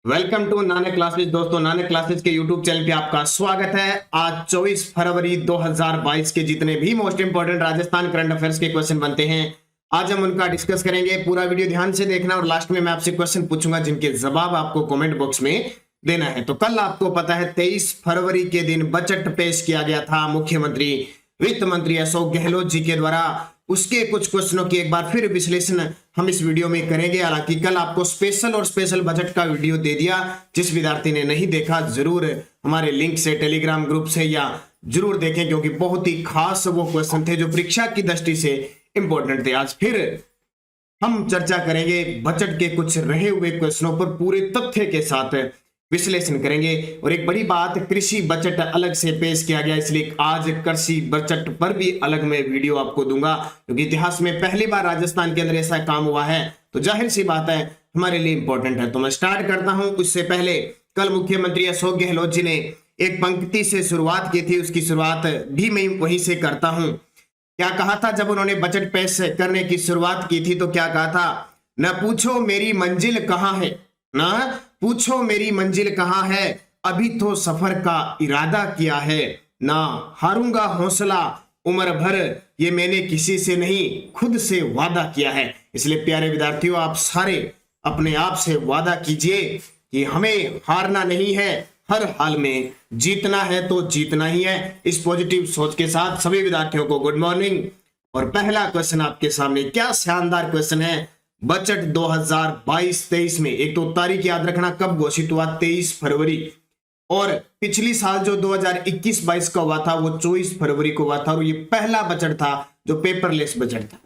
Welcome to Nanak classes. दोस्तों, Nanak classes के YouTube channel पे आपका स्वागत है। आज 24 फरवरी 2022 के जितने भी most important Rajasthan current affairs के क्वेश्चन बनते हैं, आज हम उनका डिस्कस करेंगे। पूरा वीडियो ध्यान से देखना और लास्ट में मैं आपसे क्वेश्चन पूछूंगा जिनके जवाब आपको कमेंट बॉक्स में देना है। तो कल आपको पता है 23 फरवरी के दिन बजट पेश किया गया था मुख्यमंत्री वित्त मंत्री अशोक गहलोत जी के द्वारा। उसके कुछ क्वेश्चनों की एक बार फिर विश्लेषण हम इस वीडियो में करेंगे। हालांकि कल आपको स्पेशल बजट का वीडियो दे दिया, जिस विद्यार्थी ने नहीं देखा जरूर हमारे लिंक से टेलीग्राम ग्रुप से या जरूर देखें, क्योंकि बहुत ही खास वो क्वेश्चन थे जो परीक्षा की दृष्टि से इंपॉर्टेंट थे। आज फिर हम चर्चा करेंगे बजट के कुछ रहे हुए क्वेश्चनों पर, पूरे तथ्य के साथ विश्लेषण करेंगे। और एक बड़ी बात, कृषि बजट अलग से पेश किया गया, इसलिए आज कृषि बजट पर भी अलग मैं वीडियो आपको दूंगा, क्योंकि इतिहास में पहली बार राजस्थान के अंदर ऐसा काम हुआ है, तो जाहिर सी बात है हमारे लिए इंपॉर्टेंट है। तो मैं स्टार्ट करता हूं। उससे पहले कल मुख्यमंत्री अशोक गहलोत जी ने एक पंक्ति से शुरुआत की थी, उसकी शुरुआत भी मैं वहीं से करता हूं। क्या कहा था जब उन्होंने बजट पेश करने की शुरुआत की थी? तो क्या कहा था? न पूछो मेरी मंजिल कहाँ है, ना पूछो मेरी मंजिल कहाँ है, अभी तो सफर का इरादा किया है, ना हारूंगा हौसला उम्र भर, ये मैंने किसी से नहीं खुद से वादा किया है। इसलिए प्यारे विद्यार्थियों, आप सारे अपने आप से वादा कीजिए कि हमें हारना नहीं है, हर हाल में जीतना है तो जीतना ही है। इस पॉजिटिव सोच के साथ सभी विद्यार्थियों को गुड मॉर्निंग। और पहला क्वेश्चन आपके सामने, क्या शानदार क्वेश्चन है। बजट 2022-23 में एक तो तारीख याद रखना, कब घोषित हुआ? 23 फरवरी। और पिछली साल जो 2021-22 का हुआ था वो 24 फरवरी को हुआ था, और ये पहला बजट था जो पेपरलेस बजट था।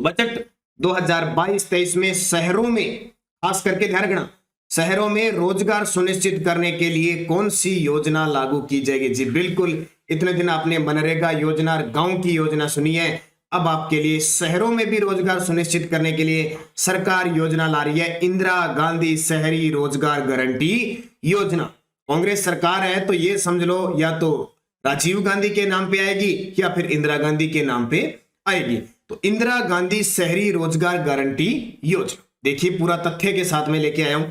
बजट 2022-23 में शहरों में खास करके ध्यान रखना, शहरों में रोजगार सुनिश्चित करने के लिए कौन सी योजना लागू की जाएगी? जी बिल्कुल, इतने दिन आपने मनरेगा योजना, गांव की योजना सुनी है, अब आपके लिए शहरों में भी रोजगार सुनिश्चित करने के लिए सरकार योजना ला रही है, इंदिरा गांधी शहरी रोजगार गारंटी योजना। कांग्रेस सरकार है तो ये समझ लो या तो राजीव गांधी के नाम पे आएगी या फिर इंदिरा गांधी के नाम पे आएगी। तो इंदिरा गांधी शहरी रोजगार गारंटी योजना, देखिए पूरा तथ्य के साथ में लेके आया हूं।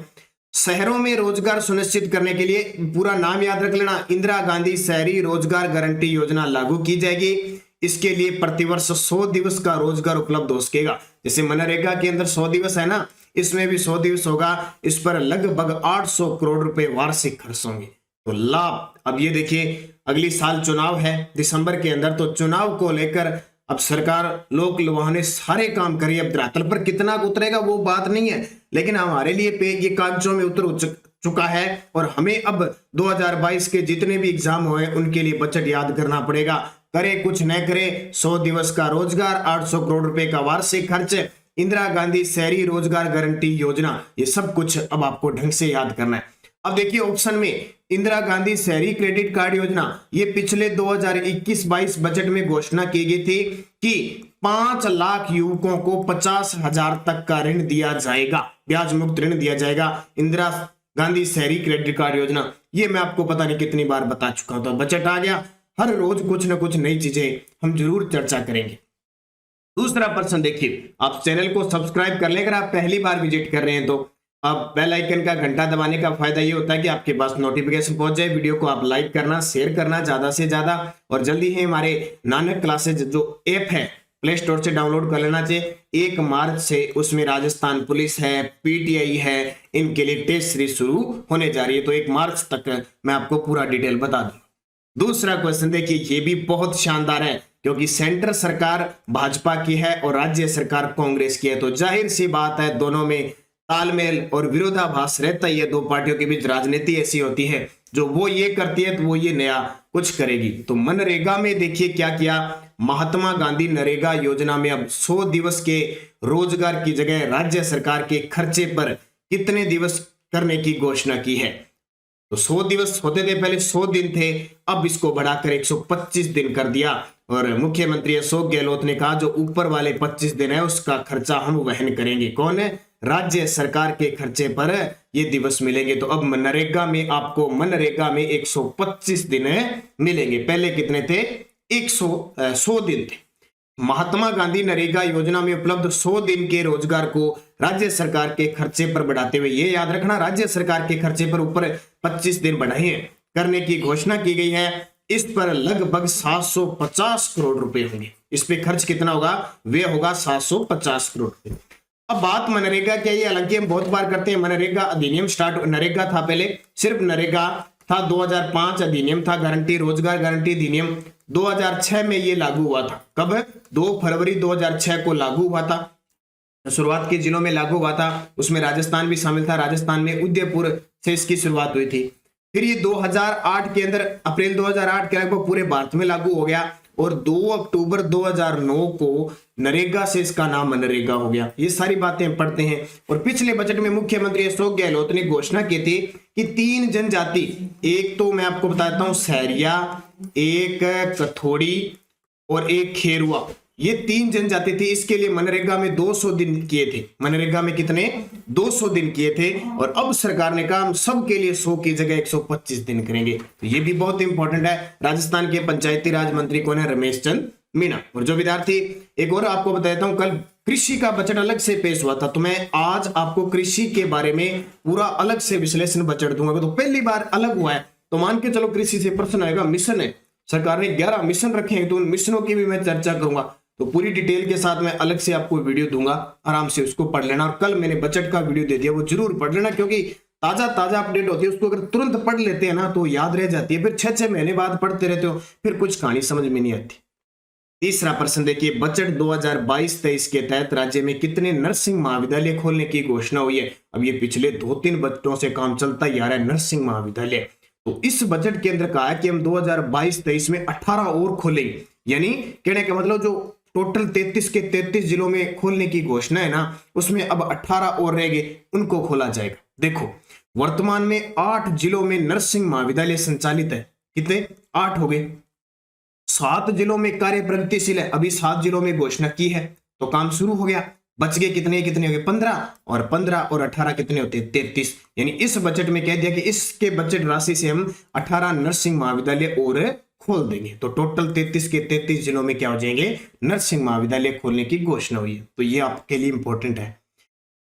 शहरों में रोजगार सुनिश्चित करने के लिए पूरा नाम याद रख लेना, इंदिरा गांधी शहरी रोजगार गारंटी योजना लागू की जाएगी। इसके लिए प्रतिवर्ष 100 दिवस का रोजगार उपलब्ध हो सकेगा। जैसे मनरेगा के अंदर 100 दिवस है ना, इसमें भी 100 दिवस होगा। इस पर लगभग 800 करोड़ रुपए वार्षिक खर्च होंगे। तो लाभ, अब ये देखिए अगली साल चुनाव है दिसंबर के अंदर, तो चुनाव को लेकर अब सरकार लोक लुभाने सारे काम करिए। अब धरातल पर कितना उतरेगा वो बात नहीं है, लेकिन हमारे लिए पे ये कागजों में उतर चुका है, और हमें अब 2022 के जितने भी एग्जाम हुए उनके लिए बजट याद करना पड़ेगा। करे कुछ न करे, 100 दिवस का रोजगार, 800 करोड़ रुपए का वार्षिक खर्च, इंदिरा गांधी शहरी रोजगार गारंटी योजना, ये सब कुछ अब आपको ढंग से याद करना है। अब देखिए ऑप्शन में इंदिरा गांधी शहरी क्रेडिट कार्ड योजना, ये पिछले 2021-22 बजट में घोषणा की गई थी कि 5 लाख युवकों को 50,000 तक का ऋण दिया जाएगा, ब्याज मुक्त ऋण दिया जाएगा। इंदिरा गांधी शहरी क्रेडिट कार्ड योजना, ये मैं आपको पता नहीं कितनी बार बता चुका हूं। तो बजट आ गया, हर रोज कुछ ना कुछ नई चीजें हम जरूर चर्चा करेंगे। दूसरा प्रश्न देखिए, आप चैनल को सब्सक्राइब कर लें अगर आप पहली बार विजिट कर रहे हैं तो। अब बेल आइकन का घंटा दबाने का फायदा ये होता है कि आपके पास नोटिफिकेशन पहुंच जाए। वीडियो को आप लाइक करना, शेयर करना ज्यादा से ज्यादा, और जल्दी ही हमारे नानक क्लासेज जो ऐप है प्ले स्टोर से डाउनलोड कर लेना चाहिए। 1 मार्च से उसमें राजस्थान पुलिस है, पीटीआई है, इनके लिए टेस्ट सीरीज शुरू होने जा रही है, तो 1 मार्च तक मैं आपको पूरा डिटेल बता दूं। दूसरा क्वेश्चन देखिए, ये भी बहुत शानदार है, क्योंकि सेंटर सरकार भाजपा की है और राज्य सरकार कांग्रेस की है, तो जाहिर सी बात है दोनों में तालमेल और विरोधाभास रहता ही है। दो पार्टियों के बीच राजनीति ऐसी होती है, जो वो ये करती है तो वो ये नया कुछ करेगी। तो मनरेगा में देखिए क्या किया, महात्मा गांधी नरेगा योजना में अब 100 दिवस के रोजगार की जगह राज्य सरकार के खर्चे पर कितने दिवस करने की घोषणा की है। तो 100 दिवस होते थे, पहले 100 दिन थे, अब इसको बढ़ाकर 125 दिन कर दिया। और मुख्यमंत्री अशोक गहलोत ने कहा जो ऊपर वाले 25 दिन है उसका खर्चा हम वहन करेंगे। कौन है? राज्य सरकार के खर्चे पर ये दिवस मिलेंगे। तो अब मनरेगा में आपको 125 दिन मिलेंगे। पहले कितने थे? 100 दिन थे। महात्मा गांधी नरेगा योजना में उपलब्ध 100 दिन के रोजगार को राज्य सरकार के खर्चे पर बढ़ाते हुए, ये याद रखना, राज्य सरकार के खर्चे पर ऊपर 25 दिन बढ़ाए करने की घोषणा की गई है। इस पर लगभग 750 करोड़ रुपए होंगे। इस पे खर्च कितना होगा? वे होगा 750 करोड़ रुपए। अब बात मनरेगा की है, हालांकि हम बहुत बार करते हैं। मनरेगा अधिनियम स्टार्ट, नरेगा था पहले, सिर्फ नरेगा था। 2005 अधिनियम था, गारंटी रोजगार गारंटी अधिनियम 2006 में ये लागू हुआ था। कब? 2 फरवरी 2006 को लागू हुआ था। शुरुआत के जिलों में लागू हुआ था, उसमें राजस्थान भी शामिल था। राजस्थान में उदयपुर से इसकी शुरुआत हुई थी। फिर ये 2008 के अंदर, अप्रैल 2008 के लगभग पूरे भारत में लागू हो गया और 2 अक्टूबर 2009 को नरेगा से इसका नाम मनरेगा हो गया। ये सारी बातें पढ़ते हैं। और पिछले बजट में मुख्यमंत्री अशोक गहलोत ने घोषणा की थी कि 3 जनजाति, एक तो मैं आपको बताता हूं सहरिया, एक कथोड़ी और एक खेरुआ, ये 3 जनजाति थी। इसके लिए मनरेगा में 200 दिन किए थे। मनरेगा में कितने? 200 दिन किए थे। और अब सरकार ने कहा हम सबके लिए 100 की जगह 125 दिन करेंगे। तो ये भी बहुत इंपॉर्टेंट है। राजस्थान के पंचायती राज मंत्री कौन है? रमेश चंद मीना। और जो विद्यार्थी, एक और आपको बताता हूं, कल कृषि का बजट अलग से पेश हुआ था, तो मैं आज आपको कृषि के बारे में पूरा अलग से विश्लेषण बजट दूंगा। तो पहली बार अलग हुआ है, तो मान के चलो कृषि से प्रश्न आएगा। मिशन है, सरकार ने 11 मिशन रखे हैं, तो उन मिशनों की भी मैं चर्चा करूंगा। तो पूरी डिटेल के साथ मैं अलग से आपको वीडियो दूंगा, आराम से उसको पढ़ लेना। और कल मैंने बजट का वीडियो दे दिया, वो जरूर पढ़ लेना, क्योंकि ताजा ताजा अपडेट होती है। उसको अगर तुरंत पढ़ लेते हैं ना तो याद रह जाती है। फिर 6-6 महीने बाद पढ़ते रहते हो, फिर कुछ कहानी समझ में नहीं आती। तीसरा प्रश्न देखिए, बजट 2022-23 के तहत राज्य में कितने नर्सिंग महाविद्यालय खोलने की घोषणा हुई है? अब ये पिछले 2-3 बजटों से काम चलता ही आ रहा है, नर्सिंग महाविद्यालय। तो इस बजट के अंदर कहा है कि हम 2022-23 में 18 और खोलेंगे। यानी कहने का मतलब जो टोटल 33 के 33 जिलों में खोलने की घोषणा है ना, उसमें अब 18 और रह गए, उनको खोला जाएगा। देखो, वर्तमान में 8 जिलों में नर्सिंग महाविद्यालय संचालित है। कितने? 8 हो गए। 7 जिलों में कार्य प्रगतिशील है, अभी 7 जिलों में घोषणा की है, तो काम शुरू हो गया। बच गए कितने कितने हो गए? 15, और 15 और 18 कितने होते हैं? 33। यानी इस बजट में कह दिया कि इसके बजट राशि से हम 18 नर्सिंग महाविद्यालय और खोल देंगे। तो टोटल 33 के 33 जिलों में क्या हो जाएंगे? नर्सिंग महाविद्यालय खोलने की घोषणा हुई है। तो ये आपके लिए इंपॉर्टेंट है।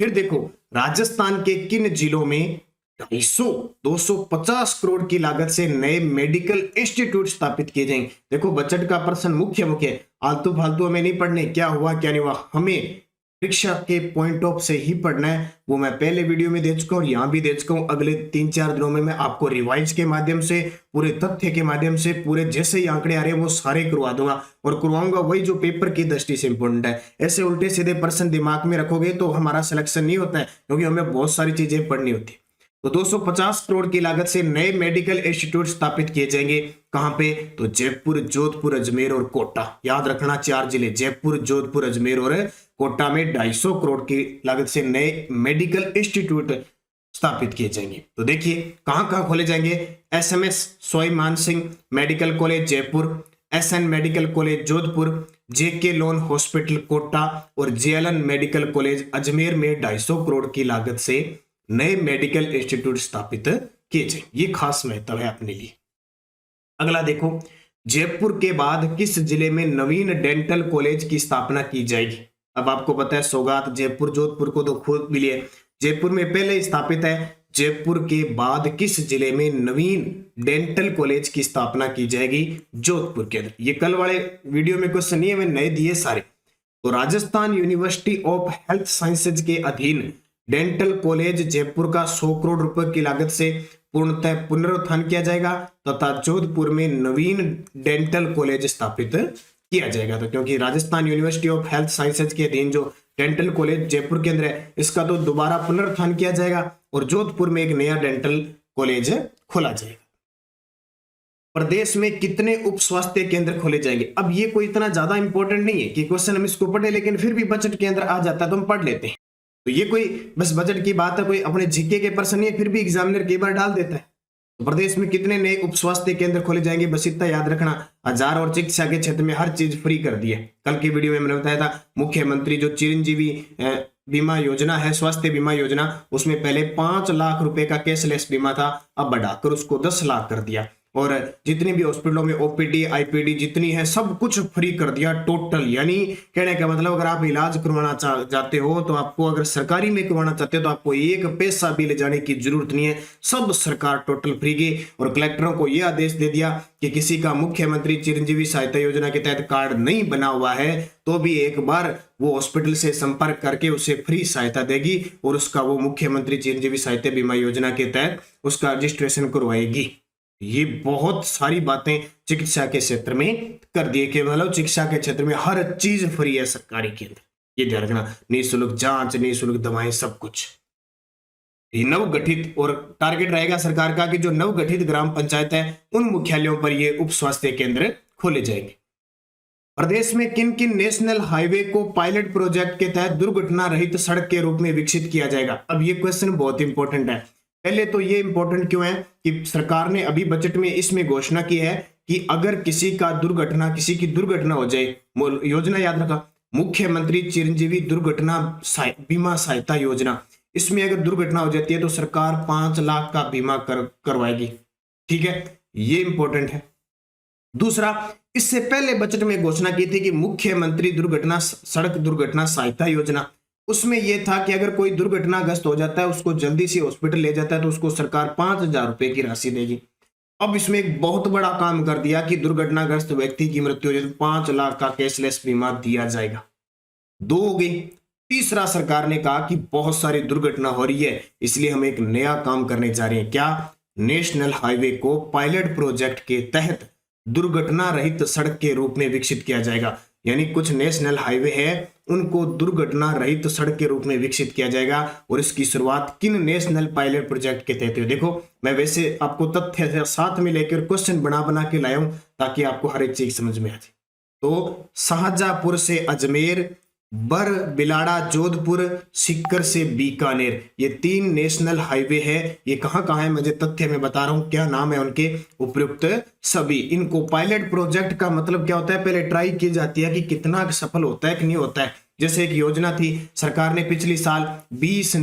फिर देखो, राजस्थान के किन जिलों में 250 करोड़ की लागत से नए मेडिकल इंस्टीट्यूट स्थापित किए जाएंगे? देखो, बजट का प्रश्न मुख्य आलतू फालतू हमें नहीं पढ़ने, क्या हुआ क्या नहीं हुआ, हमें शिक्षा के पॉइंट ऑफ से ही पढ़ना है। वो मैं पहले वीडियो में दे चुका हूँ, यहाँ भी दे चुका हूँ। अगले 3-4 दिनों में मैं आपको रिवाइज के माध्यम से, पूरे तथ्य के माध्यम से, पूरे जैसे ही आंकड़े आ रहे हैं वो सारे करवा दूंगा। और करवाऊंगा वही जो पेपर की दृष्टि से इंपॉर्टेंट है। ऐसे उल्टे सीधे प्रश्न दिमाग में रखोगे तो हमारा सिलेक्शन नहीं होता है, क्योंकि हमें बहुत सारी चीजें पढ़नी होती है। तो 250 करोड़ की लागत से नए मेडिकल इंस्टीट्यूट स्थापित किए जाएंगे। कहां पे? तो जयपुर, जोधपुर, अजमेर और कोटा। याद रखना, 4 जिले, जयपुर, जोधपुर, अजमेर और कोटा में 250 करोड़ की लागत से नए मेडिकल इंस्टीट्यूट स्थापित किए जाएंगे। तो देखिए कहां कहां खोले जाएंगे। SMS Sawai Man Singh medical college Jaipur, SN medical college Jodhpur, JK Lon hospital Kota और JLN मेडिकल कॉलेज अजमेर में 250 करोड़ की लागत से नए मेडिकल इंस्टीट्यूट स्थापित किए जाए। ये खास महत्व है अपने लिए। अगला देखो, जयपुर के बाद किस जिले में नवीन डेंटल कॉलेज की स्थापना की जाएगी? अब आपको पता है सौगात जयपुर, जोधपुर को तो खुद मिली है, जयपुर में पहले स्थापित है। जयपुर के बाद किस जिले में नवीन डेंटल कॉलेज की स्थापना की जाएगी? जोधपुर के अंदर। ये कल वाले वीडियो में क्वेश्चन नहीं है, मैं नए दिए सारे। तो Rajasthan university of health sciences के अधीन डेंटल कॉलेज जयपुर का 100 करोड़ रुपए की लागत से पूर्णतः पुनरुत्थान किया जाएगा तथा जोधपुर में नवीन डेंटल कॉलेज स्थापित किया जाएगा। तो क्योंकि Rajasthan university of health sciences के अधीन जो डेंटल कॉलेज जयपुर के अंदर है, इसका तो दोबारा पुनरुत्थान किया जाएगा और जोधपुर में एक नया डेंटल कॉलेज खोला जाएगा। प्रदेश में कितने उप स्वास्थ्य केंद्र खोले जाएंगे? अब ये कोई इतना ज्यादा इंपॉर्टेंट नहीं है कि क्वेश्चन हम इसको पढ़े, लेकिन फिर भी बजट के अंदर आ जाता है तो हम पढ़ लेते हैं। तो ये कोई बस बजट की बात है, कोई अपने जीके के प्रश्न नहीं है, फिर भी एग्जामिनर कई बार डाल देता है। तो प्रदेश में कितने नए उप स्वास्थ्य केंद्र खोले जाएंगे? बस इतना याद रखना, 1000 और चिकित्सा के क्षेत्र में हर चीज फ्री कर दी है। कल की वीडियो में मैंने बताया था, मुख्यमंत्री जो चिरंजीवी बीमा योजना है, स्वास्थ्य बीमा योजना, उसमें पहले 5 लाख रुपए का कैशलेस बीमा था, अब बढ़ाकर उसको 10 लाख कर दिया। और जितनी भी हॉस्पिटलों में ओपीडी आईपीडी जितनी है सब कुछ फ्री कर दिया टोटल। यानी कहने का मतलब अगर आप इलाज करवाना चाहते हो तो आपको, अगर सरकारी में करवाना चाहते हो तो आपको एक पैसा भी ले जाने की जरूरत नहीं है, सब सरकार टोटल फ्री की। और कलेक्टरों को यह आदेश दे दिया कि किसी का मुख्यमंत्री चिरंजीवी सहायता योजना के तहत कार्ड नहीं बना हुआ है तो भी एक बार वो हॉस्पिटल से संपर्क करके उसे फ्री सहायता देगी और उसका वो मुख्यमंत्री चिरंजीवी सहायता बीमा योजना के तहत उसका रजिस्ट्रेशन करवाएगी। ये बहुत सारी बातें चिकित्सा के क्षेत्र में कर दिए कि मतलब चिकित्सा के क्षेत्र में हर चीज फ्री है सरकारी के अंदर, ये ध्यान रखना। निःशुल्क जांच, निःशुल्क दवाएं, सब कुछ। नवगठित, और टारगेट रहेगा सरकार का कि जो नवगठित ग्राम पंचायत है उन मुख्यालयों पर ये उप स्वास्थ्य केंद्र खोले जाएंगे। प्रदेश में किन किन नेशनल हाईवे को पायलट प्रोजेक्ट के तहत दुर्घटना रहित सड़क के रूप में विकसित किया जाएगा? अब ये क्वेश्चन बहुत इंपॉर्टेंट है। पहले तो ये इंपॉर्टेंट क्यों है कि सरकार ने अभी बजट में इसमें घोषणा की है कि अगर किसी की दुर्घटना हो जाए, योजना याद रखा, मुख्यमंत्री चिरंजीवी दुर्घटना बीमा सहायता योजना, इसमें अगर दुर्घटना हो जाती है तो सरकार 5 लाख का बीमा करवाएगी। ठीक है, ये इंपॉर्टेंट है। दूसरा, इससे पहले बजट में घोषणा की थी कि मुख्यमंत्री सड़क दुर्घटना सहायता योजना, उसमें यह था कि अगर कोई दुर्घटनाग्रस्त हो जाता है, उसको जल्दी से हॉस्पिटल ले जाता है तो उसको सरकार 5,000 रुपए की राशि देगी। अब इसमें एक बहुत बड़ा काम कर दिया कि दुर्घटनाग्रस्त व्यक्ति की मृत्यु हो जाए तो 5 लाख का कैशलेस बीमा दिया जाएगा। 2 हो गई। तीसरा, सरकार ने कहा कि बहुत सारी दुर्घटना हो रही है इसलिए हम एक नया काम करने जा रहे हैं। क्या? नेशनल हाईवे को पायलट प्रोजेक्ट के तहत दुर्घटना रहित सड़क के रूप में विकसित किया जाएगा। यानी कुछ नेशनल हाईवे है उनको दुर्घटना रहित सड़क के रूप में विकसित किया जाएगा। और इसकी शुरुआत किन नेशनल पायलट प्रोजेक्ट के तहत हुई? देखो, मैं वैसे आपको तथ्य साथ में लेकर क्वेश्चन बना के लाया हूं ताकि आपको हर एक चीज समझ में आ जाए। तो शाहजहांपुर से अजमेर, बर बिलाड़ा जोधपुर, सीकर से बीकानेर, ये 3 नेशनल हाईवे है। ये कहां है मुझे तथ्य में बता रहा हूं, क्या नाम है उनके, उपर्युक्त सभी। इनको पायलट प्रोजेक्ट का मतलब क्या होता है, पहले ट्राई की जाती है कि कितना सफल होता है कि नहीं होता है। जैसे एक योजना थी, सरकार ने पिछली साल 19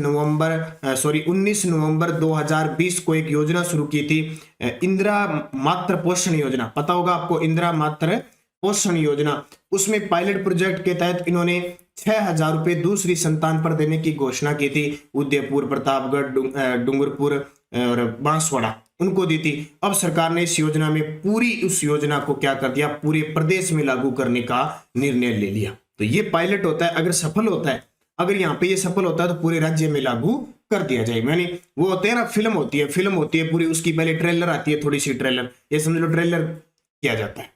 नवंबर 2020 को एक योजना शुरू की थी, इंदिरा मातृ पोषण योजना। पता होगा आपको इंदिरा मातृ पोषण योजना। उसमें पायलट प्रोजेक्ट के तहत इन्होंने 6,000 रुपए दूसरी संतान पर देने की घोषणा की थी। उदयपुर, प्रतापगढ़, डूंगरपुर और बांसवाड़ा उनको दी थी। अब सरकार ने इस योजना में उस योजना को क्या कर दिया, पूरे प्रदेश में लागू करने का निर्णय ले लिया। तो ये पायलट होता है, अगर सफल होता है, अगर यहाँ पे ये सफल होता है तो पूरे राज्य में लागू कर दिया जाए। यानी वो होते हैं ना, फिल्म होती है पूरी, उसकी पहले ट्रेलर आती है, थोड़ी सी ट्रेलर, ये समझ लो ट्रेलर किया जाता है।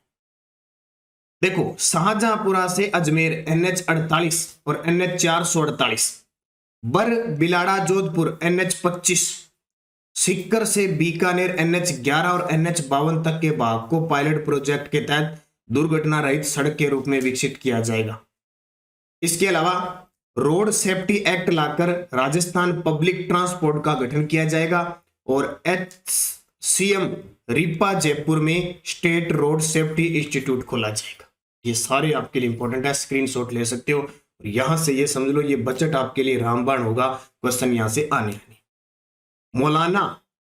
देखो, शाहजहांपुरा से अजमेर NH 48 और NH 448, बर बिलाड़ा जोधपुर NH 25, सीकर से बीकानेर NH 11 और NH 52 तक के भाग को पायलट प्रोजेक्ट के तहत दुर्घटना रहित सड़क के रूप में विकसित किया जाएगा। इसके अलावा रोड सेफ्टी एक्ट लाकर राजस्थान पब्लिक ट्रांसपोर्ट का गठन किया जाएगा और HCM रीपा जयपुर में स्टेट रोड सेफ्टी इंस्टीट्यूट खोला जाएगा। ये सारे आपके लिए इंपॉर्टेंट है, स्क्रीनशॉट ले सकते हो। और यहां से ये समझ लो ये बजट आपके लिए रामबाण होगा, क्वेश्चन यहां से आने वाले। मौलाना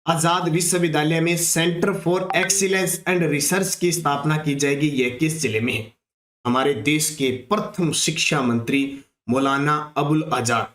आजाद विश्वविद्यालय में centre for excellence and research की स्थापना की जाएगी। यह किस जिले में है? हमारे देश के प्रथम शिक्षा मंत्री मौलाना अबुल आजाद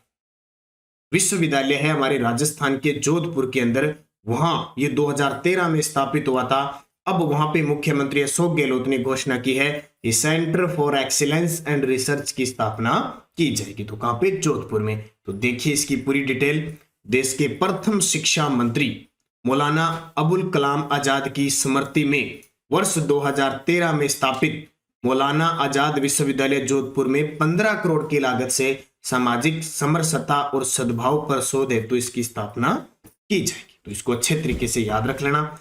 विश्वविद्यालय है हमारे राजस्थान के जोधपुर के अंदर। वहां ये 2013 में स्थापित हुआ था। अब वहां पे मुख्यमंत्री अशोक गहलोत ने घोषणा की है कि centre for excellence and research की स्थापना की जाएगी। तो कहां पे? जोधपुर में। तो देखिए इसकी पूरी डिटेल। देश के प्रथम शिक्षा मंत्री मौलाना अबुल कलाम आजाद की स्मृति में वर्ष 2013 में स्थापित मौलाना आजाद विश्वविद्यालय जोधपुर में 15 करोड़ की लागत से सामाजिक समरसता और सद्भाव पर शोध हेतु इसकी स्थापना की जाएगी। तो इसको अच्छे तरीके से याद रख लेना।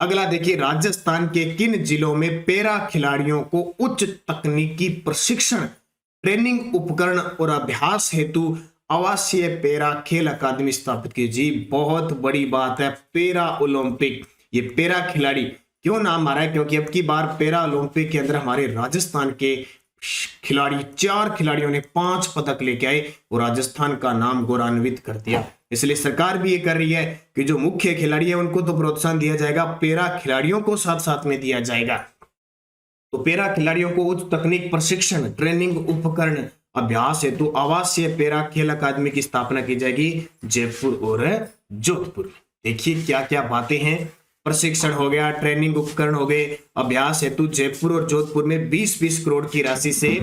अगला देखिए, राजस्थान के किन जिलों में पैरा खिलाड़ियों को उच्च तकनीकी प्रशिक्षण, ट्रेनिंग उपकरण और अभ्यास हेतु आवासीय पैरा खेल अकादमी स्थापित की? जी बहुत बड़ी बात है, पैरा ओलंपिक। ये पैरा खिलाड़ी क्यों नाम आ रहा है? क्योंकि अब की बार पैरा ओलंपिक के अंदर हमारे राजस्थान के खिलाड़ी, 4 खिलाड़ियों ने 5 पदक लेके आए और राजस्थान का नाम गौरवान्वित कर दिया। इसलिए सरकार भी ये कर रही है कि जो मुख्य खिलाड़ी है उनको तो प्रोत्साहन दिया जाएगा, पैरा खिलाड़ियों को साथ साथ में दिया जाएगा। तो पैरा खिलाड़ियों को उच्च तकनीक प्रशिक्षण, ट्रेनिंग उपकरण, अभ्यास हेतु आवासीय पैरा खेल अकादमी की स्थापना की जाएगी जयपुर और जोधपुर। देखिए क्या क्या बातें हैं, प्रशिक्षण हो गया, ट्रेनिंग उपकरण हो गए, अभ्यास हेतु जयपुर और जोधपुर में 20-20 करोड़ की राशि से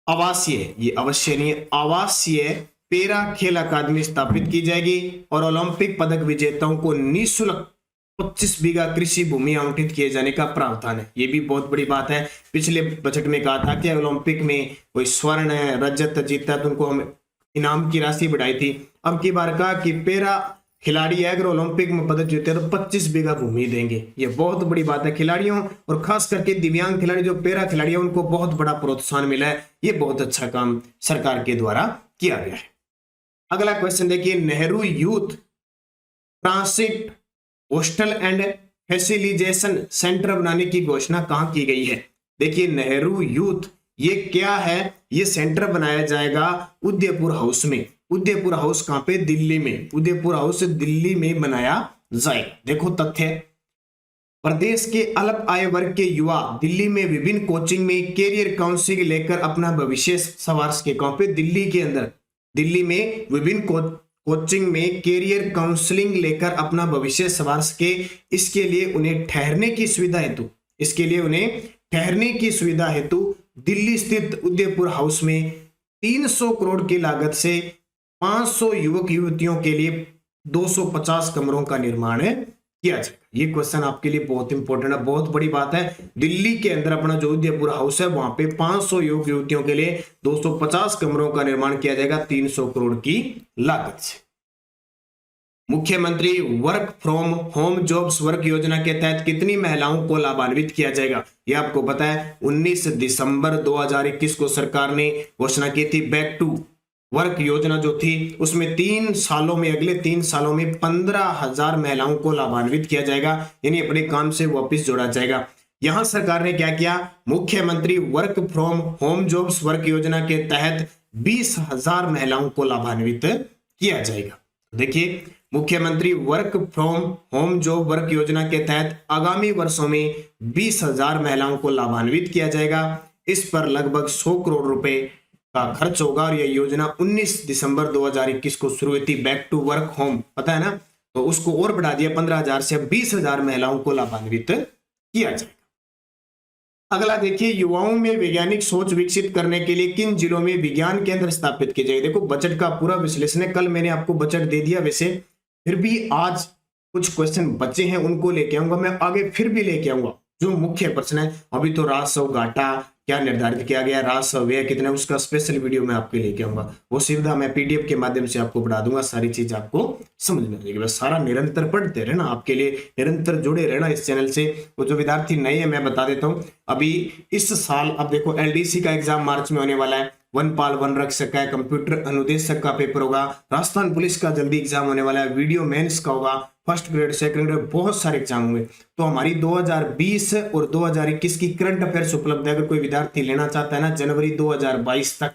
आवासीय, ये अवश्य नहीं, आवासीय पैरा खेल अकादमी स्थापित की जाएगी और ओलंपिक पदक विजेताओं को निःशुल्क 25 बीघा कृषि भूमि आवंटित किए जाने का प्रावधान है। ये भी बहुत बड़ी बात है। पिछले बजट में कहा था कि ओलंपिक में कोई स्वर्ण रजत जीता तो उनको हम इनाम की राशि बढ़ाई थी। अब की बार कहा कि पैरा खिलाड़ी है अगर ओलंपिक में पदक जीते तो 25 बीघा भूमि देंगे। ये बहुत बड़ी बात है खिलाड़ियों और खास करके दिव्यांग खिलाड़ी जो पैरा खिलाड़ी है उनको बहुत बड़ा प्रोत्साहन मिला है। ये बहुत अच्छा काम सरकार के द्वारा किया गया है। अगला क्वेश्चन देखिए, Nehru youth transit hostel and facilitation centre बनाने की घोषणा कहां की गई है? देखिए नेहरू यूथ ये क्या है, ये सेंटर बनाया जाएगा उदयपुर हाउस में। उदयपुर हाउस कहां पे? दिल्ली में। उदयपुर हाउस दिल्ली में बनाया जाएगा। देखो तथ्य, प्रदेश के अल्प आय वर्ग के युवा दिल्ली में विभिन्न कोचिंग में कैरियर काउंसलिंग लेकर अपना भविष्य संवार सके। कहां पे? दिल्ली के अंदर। दिल्ली में विभिन्न कोचिंग में कैरियर काउंसलिंग लेकर अपना भविष्य संवार सके। इसके लिए उन्हें ठहरने की सुविधा हेतु दिल्ली स्थित उदयपुर हाउस में 300 करोड़ की लागत से 500 युवक युवतियों के लिए 250 कमरों का निर्माण किया जाएगा। ये क्वेश्चन आपके लिए बहुत इंपॉर्टेंट है, बहुत बड़ी बात है। दिल्ली के अंदर अपना जो उदयपुर हाउस है वहां पे 500 युवक युवतियों के लिए 250 कमरों का निर्माण किया जाएगा 300 करोड़ की लागत से। मुख्यमंत्री work from home jobs work योजना के तहत कितनी महिलाओं को लाभान्वित किया जाएगा? ये आपको पता है 19 दिसंबर 2021 को सरकार ने घोषणा की थी। बैक टू वर्क योजना जो थी उसमें अगले 3 सालों में 15,000 महिलाओं को लाभान्वित किया जाएगा, यानी अपने काम से वापस जोड़ा जाएगा। यहां सरकार ने क्या किया? मुख्यमंत्री work from home jobs work योजना के तहत 20,000 महिलाओं को लाभान्वित किया जाएगा। देखिए मुख्यमंत्री work from home job work योजना के तहत आगामी वर्षों में 20,000 महिलाओं को लाभान्वित किया जाएगा। इस पर लगभग 100 करोड़ रुपए का खर्च होगा और यह योजना 19 दिसंबर 2021 को शुरू हुई थी। बैक टू वर्क होम पता है ना, तो उसको और बढ़ा दिया 15,000 से 20,000 महिलाओं को लाभान्वित किया जाएगा। अगला देखिए, युवाओं में वैज्ञानिक सोच विकसित करने के लिए किन जिलों में विज्ञान केंद्र स्थापित किए जाएंगे? देखो बजट का पूरा विश्लेषण है, कल मैंने आपको बजट दे दिया, वैसे फिर भी आज कुछ क्वेश्चन बचे हैं उनको लेके आऊंगा मैं, आगे फिर भी लेके आऊंगा। जो मुख्य प्रश्न है, अभी तो राजस्व घाटा क्या निर्धारित किया गया, राजस्व व्यय कितना, उसका स्पेशल वीडियो मैं आपके लेके आऊंगा। वो सुविधा मैं पीडीएफ के माध्यम से आपको पढ़ा दूंगा, सारी चीज आपको समझ में आएगी। बस सारा निरंतर पढ़ते रहना, आपके लिए निरंतर जुड़े रहना इस चैनल से। वो जो विद्यार्थी नए हैं मैं बता देता हूँ, अभी इस साल अब देखो एलडीसी का एग्जाम मार्च में होने वाला है, वनपाल वन रक्षक का, कंप्यूटर अनुदेशक का पेपर होगा, राजस्थान पुलिस का जल्दी एग्जाम होने वाला है, वीडियो मेंस का होगा, फर्स्ट ग्रेड सेकंड ग्रेड, बहुत सारे एग्जाम होंगे। तो हमारी 2020 और 2021 की करंट अफेयर्स उपलब्ध है। अगर कोई विद्यार्थी लेना चाहता है ना, जनवरी 2022 तक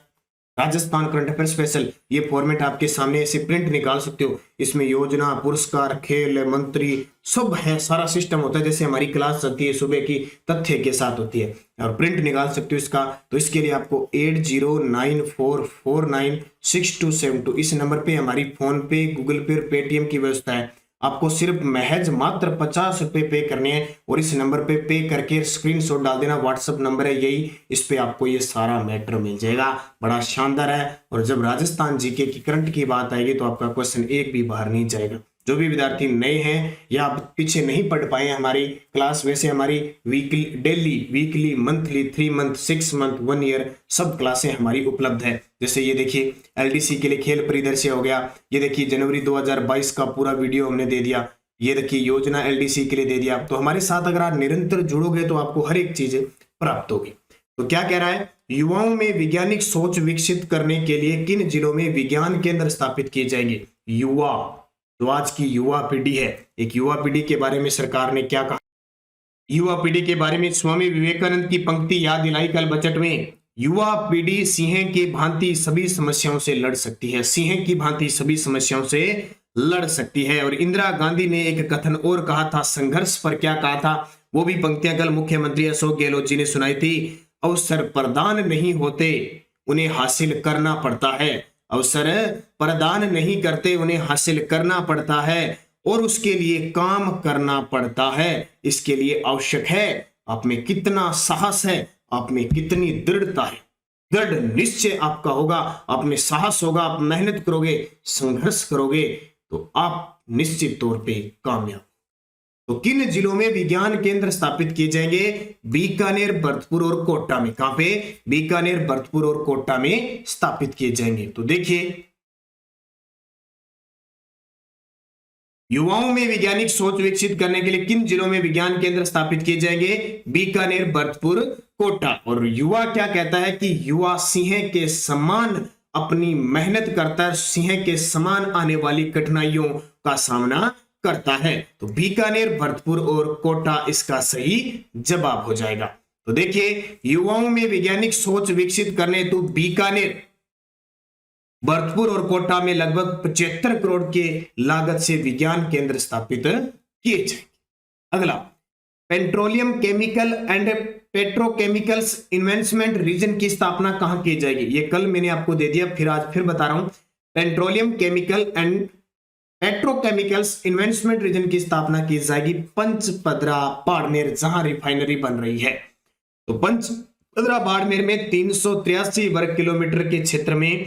राजस्थान करंट अफेयर स्पेशल, ये फॉर्मेट आपके सामने ऐसे प्रिंट निकाल सकते हो। इसमें योजना, पुरस्कार, खेल, मंत्री सब है, सारा सिस्टम होता है। जैसे हमारी क्लास चलती है सुबह की, तथ्य के साथ होती है, और प्रिंट निकाल सकते हो इसका। तो इसके लिए आपको 8094496272 इस नंबर पे हमारी फोन पे, गूगल पे और पेटीएम की व्यवस्था है। आपको सिर्फ महज मात्र 50 रुपए पे करने हैं और इस नंबर पे पे करके स्क्रीनशॉट डाल देना। व्हाट्सएप नंबर है यही, इस पे आपको ये सारा मैटर मिल जाएगा। बड़ा शानदार है। और जब राजस्थान जीके की करंट की बात आएगी तो आपका क्वेश्चन एक भी बाहर नहीं जाएगा। जो भी विद्यार्थी नए हैं या पीछे नहीं पढ़ पाए हमारी क्लास, वैसे हमारी weekly, daily, weekly, monthly, 3 month, 6 month, 1 year सब क्लासें हमारी उपलब्ध है। जैसे ये देखिए एलडीसी के लिए खेल परिदृश्य हो गया, ये देखिए जनवरी 2022 का पूरा वीडियो हमने दे दिया, ये देखिए योजना एलडीसी के लिए दे दिया। तो हमारे साथ अगर आप निरंतर जुड़ोगे तो आपको हर एक चीज प्राप्त होगी। तो क्या कह रहा है, युवाओं में वैज्ञानिक सोच विकसित करने के लिए किन जिलों में विज्ञान केंद्र स्थापित किए जाएंगे? युवा, जो आज की युवा पीढ़ी है, एक युवा पीढ़ी के बारे में सरकार ने क्या कहा, युवा पीढ़ी के बारे में स्वामी विवेकानंद की पंक्ति याद दिलाई कल बजट में। युवा पीढ़ी सिंह की भांति सभी समस्याओं से लड़ सकती है, सिंह की भांति सभी समस्याओं से लड़ सकती है। और इंदिरा गांधी ने एक कथन और कहा था, संघर्ष पर क्या कहा था, वो भी पंक्तियां कल मुख्यमंत्री अशोक गहलोत जी ने सुनाई थी। अवसर प्रदान नहीं होते, उन्हें हासिल करना पड़ता है। अवसर प्रदान नहीं करते, उन्हें हासिल करना पड़ता है और उसके लिए काम करना पड़ता है। इसके लिए आवश्यक है आप में कितना साहस है, आप में कितनी दृढ़ता है। दृढ़ निश्चय आपका होगा, आप में साहस होगा, आप मेहनत करोगे, संघर्ष करोगे तो आप निश्चित तौर पे कामयाब। तो किन जिलों में विज्ञान केंद्र स्थापित किए जाएंगे? बीकानेर, भरतपुर और कोटा में। कहां पे? बीकानेर, भरतपुर और कोटा में स्थापित किए जाएंगे। तो देखिए, युवाओं में वैज्ञानिक सोच विकसित करने के लिए किन जिलों में विज्ञान केंद्र स्थापित किए जाएंगे? बीकानेर, भरतपुर, कोटा। और युवा क्या कहता है कि युवा सिंह के समान अपनी मेहनत करता है, सिंह के समान आने वाली कठिनाइयों का सामना करता है। तो बीकानेर, भरतपुर और कोटा इसका सही जवाब हो जाएगा। तो देखिए, युवाओं में वैज्ञानिक सोच विकसित करने तो बीकानेर, भरतपुर और कोटा में लगभग 75 करोड़ के लागत से विज्ञान केंद्र स्थापित किए जाएंगे। अगला, petroleum chemical and petrochemicals investment region की स्थापना कहां की जाएगी? ये कल मैंने आपको दे दिया, फिर आज फिर बता रहा हूं। Petroleum chemical and petrochemicals investment region की स्थापना की जाएगी पंचपदरा, बाड़मेर, जहां रिफाइनरी बन रही है। तो पंचपदरा, बाड़मेर में 383 वर्ग किलोमीटर के क्षेत्र में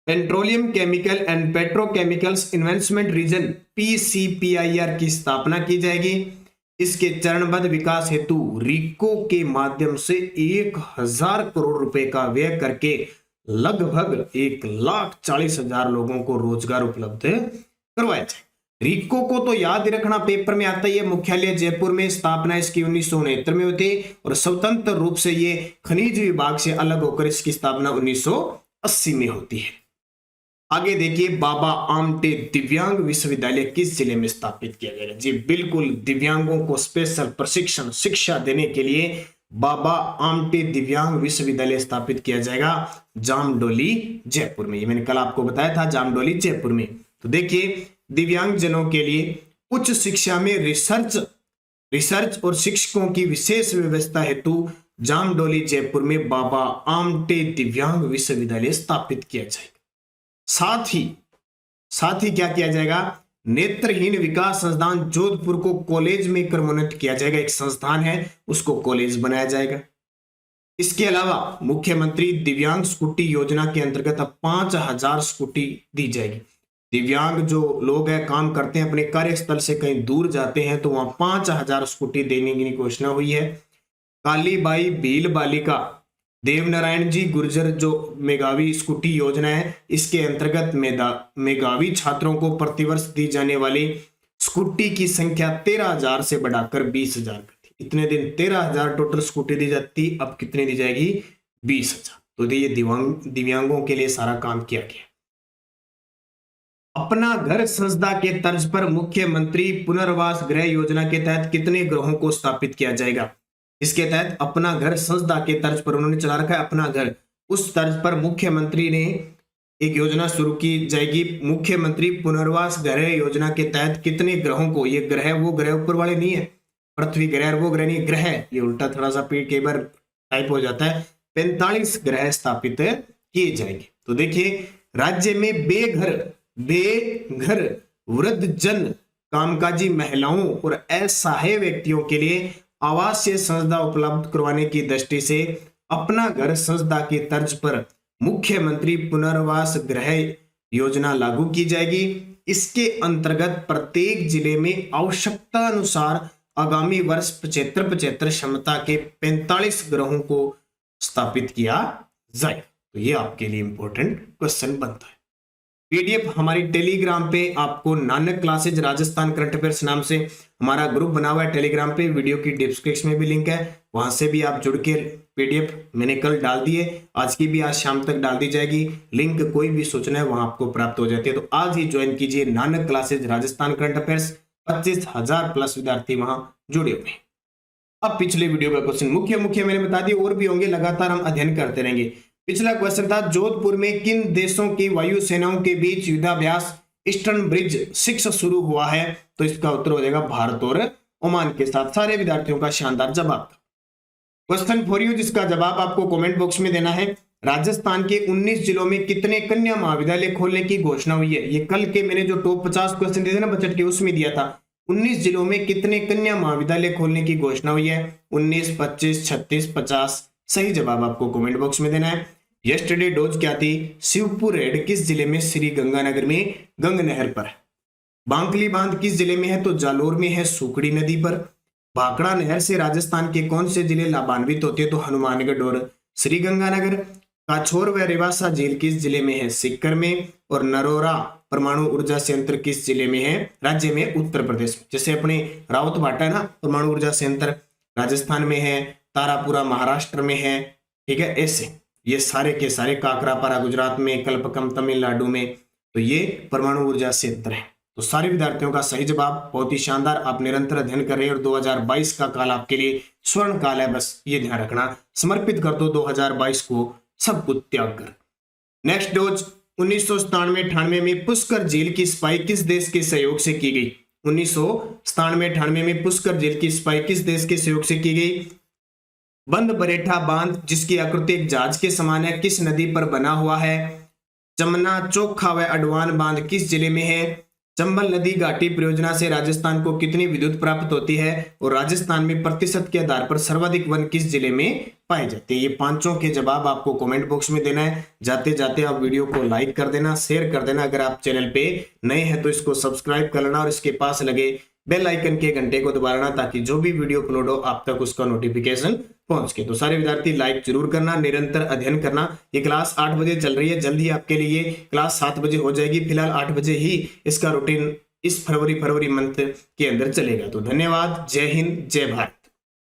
petroleum chemical and petrochemicals investment region PCPIR की स्थापना की जाएगी। इसके चरणबद्ध विकास हेतु रिको के माध्यम से 1000 करोड़ रुपए का व्यय करके लगभग 1,40,000 लोगों को रोजगार उपलब्ध करवाया जाए। रिको को तो याद रखना, पेपर में आता है। मुख्यालय जयपुर में, स्थापना इसकी 1969 में होती है और स्वतंत्र रूप से ये खनिज विभाग से अलग होकर इसकी स्थापना 1980 में होती है। आगे देखिए, बाबा आमटे दिव्यांग विश्वविद्यालय किस जिले में स्थापित किया जाएगा? जी बिल्कुल, दिव्यांगों को स्पेशल प्रशिक्षण शिक्षा देने के लिए बाबा आमटे दिव्यांग विश्वविद्यालय स्थापित किया जाएगा जामडोली, जयपुर में। ये मैंने कल आपको बताया था, जामडोली, जयपुर में। तो देखिए, दिव्यांग जनों के लिए उच्च शिक्षा में रिसर्च और शिक्षकों की विशेष व्यवस्था हेतु जामडोली, जयपुर में बाबा आमटे दिव्यांग विश्वविद्यालय स्थापित किया जाएगा। साथ ही क्या किया जाएगा? नेत्रहीन विकास संस्थान जोधपुर को कॉलेज में क्रमोन्नत किया जाएगा। एक संस्थान है, उसको कॉलेज बनाया जाएगा। इसके अलावा मुख्यमंत्री दिव्यांग स्कूटी योजना के अंतर्गत अब 5000 स्कूटी दी जाएगी। दिव्यांग जो लोग हैं, काम करते हैं, अपने कार्यस्थल से कहीं दूर जाते हैं, तो वहां 5000 स्कूटी देने की घोषणा हुई है। कालीबाई भील बालिका देवनारायण जी गुर्जर जो मेघावी स्कूटी योजना है, इसके अंतर्गत मेघावी छात्रों को प्रतिवर्ष दी जाने वाली स्कूटी की संख्या 13,000 से बढ़ाकर 20,000 कर दी। इतने दिन 13,000 टोटल स्कूटी दी जाती, अब कितनी दी जाएगी? 20,000। तो ये दिव्यांगों के लिए सारा काम किया गया। अपना घर संस्था के तर्ज पर मुख्यमंत्री पुनर्वास गृह योजना के तहत कितने गृहों को स्थापित किया जाएगा? इसके तहत अपना घर संस्था के तर्ज पर उन्होंने चला रखा है अपना घर, उस तर्ज पर मुख्यमंत्री ने एक योजना शुरू की जाएगी। मुख्यमंत्री पुनर्वास गृह योजना के तहत कितने ग्रहों को, ये ग्रह वो ग्रह ऊपर वाले नहीं है, पृथ्वी ग्रह वो ग्रह नहीं, ग्रह ये उल्टा थोड़ा सा पीठ कई बार टाइप हो जाता है, 45 ग्रह स्थापित किए जाएंगे। तो देखिए, राज्य में बेघर वृद्धजन, कामकाजी महिलाओं और असहाय व्यक्तियों के लिए आवासीय संस्था उपलब्ध करवाने की दृष्टि से अपना घर संस्था के तर्ज पर मुख्यमंत्री पुनर्वास गृह योजना लागू की जाएगी। इसके अंतर्गत प्रत्येक जिले में आवश्यकता अनुसार आगामी वर्ष 75 क्षमता के 45 ग्रहों को स्थापित किया जाए। तो ये आपके लिए इंपॉर्टेंट क्वेश्चन बनता है। पीडीएफ हमारी टेलीग्राम पे आपको Nanak classes Rajasthan current affairs नाम से हमारा ग्रुप बना हुआ है टेलीग्राम पे, वीडियो की डिस्क्रिप्शन में भी लिंक है, वहां से भी आप जुड़ के पीडीएफ मैंने कल डाल दी है, आज की भी आज शाम तक डाल दी जाएगी। लिंक कोई भी सूचना है वहां आपको प्राप्त हो जाती है। तो आज ही ज्वाइन कीजिए Nanak classes Rajasthan current affairs, 25,000 plus विद्यार्थी वहां जुड़े हुए हैं। अब पिछले वीडियो का क्वेश्चन मुख्य मैंने बता दिया, और भी होंगे, लगातार हम अध्ययन करते रहेंगे। पिछला क्वेश्चन था जोधपुर में किन देशों की वायु सेनाओं के बीच युद्धाभ्यास ईस्टर्न ब्रिज 6 शुरू हुआ है? तो इसका उत्तर हो जाएगा भारत और ओमान के साथ। सारे विद्यार्थियों का शानदार जवाब था। क्वेश्चन फॉर यू, जिसका जवाब आपको कमेंट बॉक्स में देना है। राजस्थान के 19 जिलों में कितने कन्या महाविद्यालय खोलने की घोषणा हुई है? ये कल के मैंने जो टॉप 50 क्वेश्चन दिए थे ना बजट के, उसमें दिया था। 19 जिलों में कितने कन्या महाविद्यालय खोलने की घोषणा हुई है? 19, 25, 36, 50। सही जवाब आपको कमेंट बॉक्स में देना है। यस्टरडे डोज क्या थी? शिवपुर हेड किस जिले में? श्री गंगानगर में, गंग नहर पर। बांकली बांध किस जिले में है? तो जालोर में है, सुकड़ी नदी पर। भाखड़ा नहर से राजस्थान के कौन से जिले लाभान्वित होते हैं? तो हनुमानगढ़ और श्री गंगानगर। काछोर व रेवासा झील किस जिले में है? सीकर में। और नरोरा परमाणु ऊर्जा संयंत्र किस जिले में है? राज्य में, उत्तर प्रदेश में। जैसे अपने रावत भाटा है ना, परमाणु ऊर्जा संयंत्र राजस्थान में है, तारापुरा महाराष्ट्र में है, ठीक है। ऐसे ये सारे के सारे, काकरापारा गुजरात में, कल्पकम तमिलनाडु में, तो ये परमाणु ऊर्जा संयंत्र है। तो सारे विद्यार्थियों का सही जवाब, बहुत ही शानदार। आप निरंतर अध्ययन कर रहे हैं और 2022 का काल आपके लिए स्वर्ण काल है, बस ये ध्यान रखना। समर्पित कर दो 2022 को सब कुछ त्याग कर। नेक्स्ट डोज 1997-98 में पुष्कर झील की सफाई किस देश के सहयोग से की गई? 1997-98 में पुष्कर झील की सफाई किस देश के सहयोग से की गई? बंद बरेठा बांध, जिसकी आकृति एक जहाज के समान है, किस नदी पर बना हुआ है? जमुना, चोखा व अडवान बांध किस जिले में है? चंबल नदी घाटी परियोजना से राजस्थान को कितनी विद्युत प्राप्त होती है? और राजस्थान में प्रतिशत के आधार पर सर्वाधिक वन किस जिले में पाए जाते हैं? ये पांचों के जवाब आपको कमेंट बॉक्स में देना है। जाते जाते आप वीडियो को लाइक कर देना, शेयर कर देना। अगर आप चैनल पे नए हैं तो इसको सब्सक्राइब कर लेना और इसके पास लगे बेल आइकन के घंटे को दबाना, ताकि जो भी वीडियो अपलोड हो आप तक उसका नोटिफिकेशन पहुंच के। तो सारे विद्यार्थी लाइक जरूर करना, निरंतर अध्ययन करना। ये क्लास 8 बजे चल रही है, जल्दी आपके लिए क्लास 7 बजे हो जाएगी। फिलहाल 8 बजे ही इसका रूटीन इस फरवरी मंथ के अंदर चलेगा। तो धन्यवाद, जय हिंद, जय भारत।